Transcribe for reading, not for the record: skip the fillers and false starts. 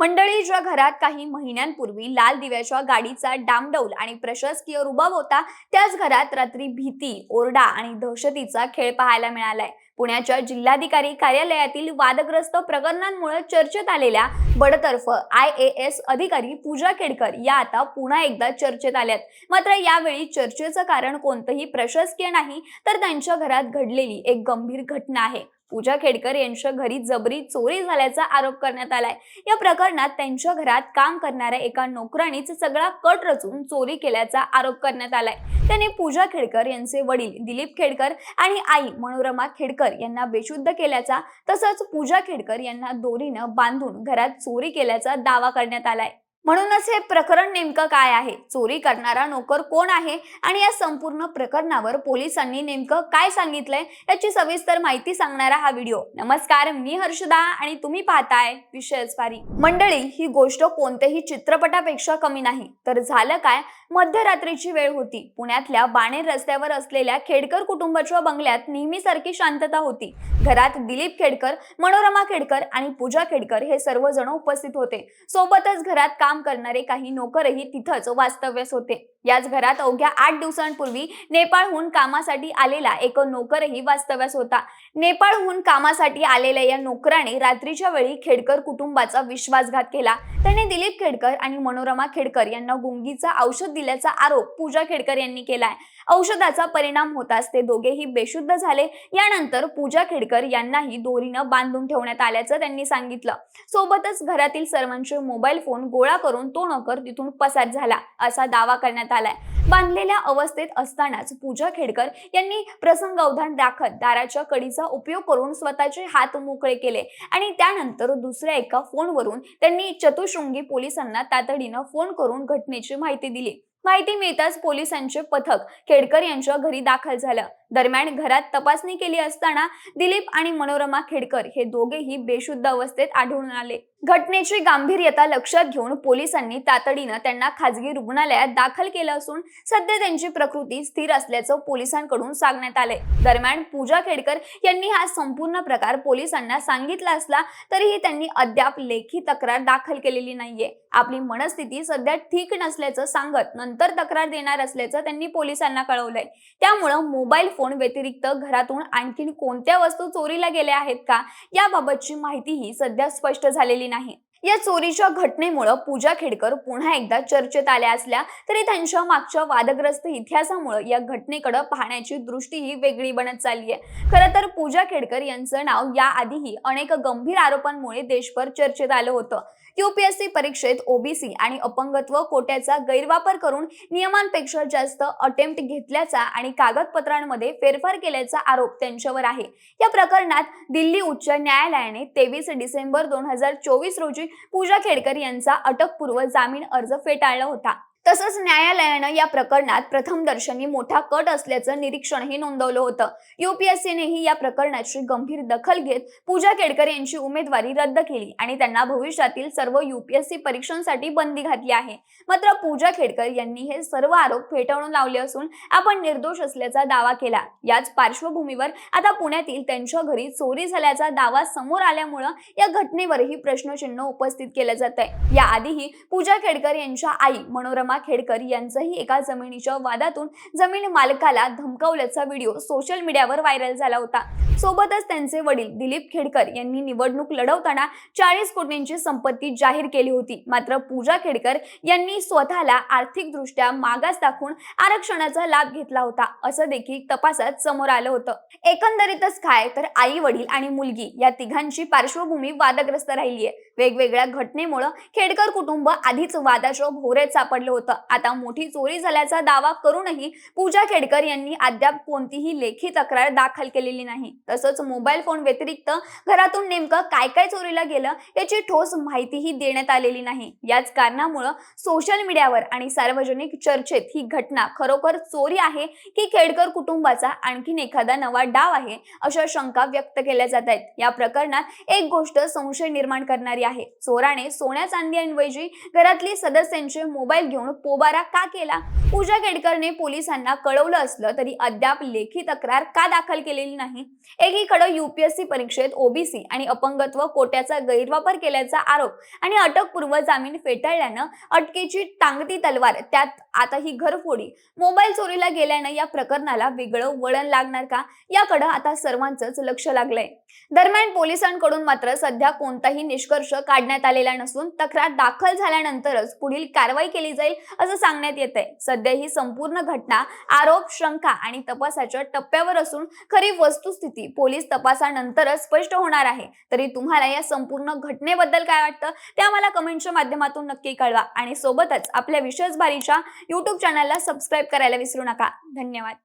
मंडळीच्या घरात काही महिन्यांपूर्वी लाल दिव्याच्या गाडीचा डामडौल आणि प्रशासकीय रुबाब होता, त्याच घरात रात्री भीती, ओरडा आणि दहशतीचा खेळ पाहायला मिळालाय. पुण्याच्या जिल्हाधिकारी कार्यालयातील वादग्रस्त प्रकरणांमुळे चर्चेत आलेल्या बडतर्फ IAS अधिकारी पूजा खेडकर या आता पुन्हा एकदा चर्चेत आल्यात. मात्र यावेळी चर्चेचं कारण कोणतंही प्रशासकीय नाही, तर त्यांच्या घरात घडलेली एक गंभीर घटना आहे. पूजा खेडकर यांच्या घरी जबरी चोरी झाल्याचा आरोप करण्यात आलाय. या प्रकरणात त्यांच्या घरात काम करणाऱ्या एका नोकरानीच सगळा कट रचून चोरी केल्याचा आरोप करण्यात आलाय. त्याने पूजा खेडकर यांचे वडील दिलीप खेडकर आणि आई मनोरमा खेडकर यांना बेशुद्ध केल्याचा, तसंच पूजा खेडकर यांना दोरीनं बांधून घरात चोरी केल्याचा दावा करण्यात आलाय. म्हणूनच हे प्रकरण नेमकं काय आहे, चोरी करणारा नोकर कोण आहे आणि या संपूर्ण प्रकरणावर पोलिसांनी नेमकं काय सांगितलंय याची सविस्तर माहिती सांगणारा हा व्हिडिओ. नमस्कार, मी हर्षदा आणि तुम्ही पाहताय विशेष वारी. मंडळी, ही गोष्ट कोणत्याही चित्रपटापेक्षा कमी नाही. तर झालं काय, मध्यरात्रीची वेळ होती. पुण्यातल्या बाणेर रस्त्यावर असलेल्या खेडकर कुटुंबाच्या बंगल्यात नेहमीसारखी शांतता होती. घरात दिलीप खेडकर, मनोरमा खेडकर आणि पूजा खेडकर हे सर्वजण उपस्थित होते. सोबतच घरात काम करणारे काही नोकरही तिथंच वास्तव्यास होते. याच घरात अवघ्या 8 दिवसांपूर्वी नेपाळहून कामासाठी आलेला एक नोकरही वास्तव्यास होता. नेपाळहून कामासाठी आलेल्या या नोकराने रात्रीच्या वेळी खेडकर कुटुंबाचा विश्वासघात केला. त्याने दिलीप खेडकर आणि मनोरमा खेडकर यांना गुंगीचं औषध दिल्याचा आरोप पूजा खेडकर यांनी केलाय. औषधाचा परिणाम होताच ते दोघेही बेशुद्ध झाले. यानंतर पूजा खेडकर यांनाही दोरीनं बांधून ठेवण्यात आल्याचं त्यांनी सांगितलं. सोबतच घरातील सर्वांचे मोबाईल फोन गोळा करून तो नोकर तिथून पसार झाला असा दावा करण्यात आलाय. बांधलेल्या अवस्थेत असतानाच पूजा खेडकर यांनी प्रसंगावधान राखत दाराच्या कडीचा उपयोग करून स्वतःचे हात मोकळे केले आणि त्यानंतर दुसऱ्या एका फोनवरून त्यांनी चतुशृंगी पोलिसांना तातडीनं फोन करून घटनेची माहिती दिली. माहिती मिळताच पोलिसांचे पथक खेडकर यांच्या घरी दाखल झालं. दरम्यान घरात तपासणी केली असताना दिलीप आणि मनोरमा खेडकर हे दोघेही बेशुद्ध अवस्थेत आढळून आले. घटनेची गांभीर्यता लक्षात घेऊन पोलिसांनी तातडीनं त्यांना खासगी रुग्णालयात दाखल केलं असून सध्या त्यांची प्रकृती स्थिर असल्याचं पोलिसांकडून सांगण्यात आले. दरम्यान पूजा खेडकर यांनी हा संपूर्ण प्रकार पोलिसांना सांगितला असला तरीही त्यांनी अद्याप लेखी तक्रार दाखल केलेली नाहीये. आपली मनस्थिती सध्या ठीक नसल्याचं सांगत नंतर तक्रार देणार असल्याचं त्यांनी पोलिसांना कळवलंय. त्यामुळे मोबाईल फोन व्यतिरिक्त घरातून आणखीन कोणत्या वस्तू चोरीला गेल्या आहेत का, याबाबतची माहितीही सध्या स्पष्ट झालेली नाही. या चोरीच्या घटनेमुळे पूजा खेडकर पुन्हा एकदा चर्चेत आल्या असल्या तरी त्यांच्या मागच्या वादग्रस्त इतिहासामुळे या घटनेकडे पाहण्याची दृष्टीही वेगळी बनत चालली आहे. खरं तर पूजा खेडकर यांचं नाव याआधीही अनेक गंभीर आरोपांमुळे देशभर चर्चेत आलं होतं. UPSC परीक्षेत OBC आणि अपंगत्व कोट्याचा गैरवापर करून नियमांपेक्षा जास्त अटेम्प्ट घेतल्याचा आणि कागदपत्रांमध्ये फेरफार केल्याचा आरोप त्यांच्यावर आहे. या प्रकरणात दिल्ली उच्च न्यायालयाने 23 डिसेंबर 2024 रोजी पूजा खेडकर यांचा अटकपूर्व जामीन अर्ज फेटाळला होता. तसंच न्यायालयानं या प्रकरणात प्रथमदर्शनी मोठा कट असल्याचं निरीक्षणही नोंदवलं होतं. UPSCनेही या प्रकरणाची गंभीर दखल घेत पूजा खेडकर यांची उमेदवारी रद्द केली आणि त्यांना भविष्यातील सर्व UPSC परीक्षांसाठी बंदी घातली आहे. मात्र पूजा खेडकर यांनी हे सर्व आरोप फेटाळून लावले असून आपण निर्दोष असल्याचा दावा केला. याच पार्श्वभूमीवर आता पुण्यातील त्यांच्या घरी चोरी झाल्याचा दावा समोर आल्यामुळे या घटनेवरही प्रश्नचिन्ह उपस्थित केलं जात आहे. याआधीही पूजा खेडकर यांच्या आई मनोरमा खेडकर यांचाही एका जमिनीच्या वादातून जमीन मालकाला धमकावल्याचा व्हिडिओ सोशल मीडियावर व्हायरल झाला होता. सोबतच त्यांचे वडील दिलीप खेडकर यांनी निवडणूक लढवताना 40 कोटींची संपत्ती जाहीर केली होती. मात्र पूजा खेडकर यांनी स्वतःला आर्थिकदृष्ट्या मागास दाखवून आरक्षणाचा लाभ घेतला होता असं देखील तपासात समोर आलं होतं. एकंदरीतच काय तर आई वडील आणि मुलगी या तिघांची पार्श्वभूमी वादग्रस्त राहिली आहे. वेगवेगळ्या घटनेमुळे खेडकर कुटुंब आधीच वादाच्या भोवऱ्यात सापडलं होतं. आता मोठी चोरी झाल्याचा दावा करूनही पूजा खेडकर यांनी अद्याप कोणतीही लेखी तक्रार दाखल केलेली नाही. तसंच मोबाईल फोन व्यतिरिक्त घरातून नेमकं काय काय चोरीला गेलं याची ठोस माहितीही देण्यात आलेली नाही. याच कारणामुळे सोशल मीडियावर आणि सार्वजनिक चर्चेत ही घटना खरोखर चोरी आहे की खेडकर कुटुंबाचा आणखीन एखादा नवा डाव आहे अशा शंका व्यक्त केल्या जात आहेत. या प्रकरणात एक गोष्ट संशय निर्माण करणारी आहे. आहे. चोराने सोन्या चांदीऐवजी घरातली सदस्यांचे मोबाईल घेऊन पोबारा का केला? पूजा केडकरने पोलिसांना कळवलं असलं तरी अद्याप लेखी तक्रार का दाखल केलेली नाही? एकीकडे UPSC परीक्षेत ओबीसी आणि अपंगत्व कोट्याचा गैरवापर केल्याचा आरोप आणि अटकपूर्व जामीन फेटाळल्यानं अटकेची टांगती तलवार, त्यात आता ही घरफोडी. मोबाईल चोरीला गेल्यानं या प्रकरणाला वेगळं वळण लागणार का, याकडे आता सर्वांचंच लक्ष लागलंय. दरम्यान पोलिसांकडून मात्र सध्या कोणताही निष्कर्ष काढण्यात आलेला नसून तक्रार दाखल झाल्यानंतरच पुढील कारवाई केली जाईल असं सांगण्यात येतंय. सध्या ही संपूर्ण घटना आरोप, शंका आणि तपासाच्या टप्प्यावर असून खरी वस्तुस्थिती पोलीस तपासानंतरच स्पष्ट होणार आहे. तरी तुम्हाला या संपूर्ण घटनेबद्दल काय वाटतं ते आम्हाला कमेंटच्या माध्यमातून नक्की कळवा आणि सोबतच आपल्या विशेष बारीच्या YouTube चॅनलला सबस्क्राईब करायला विसरू नका. धन्यवाद.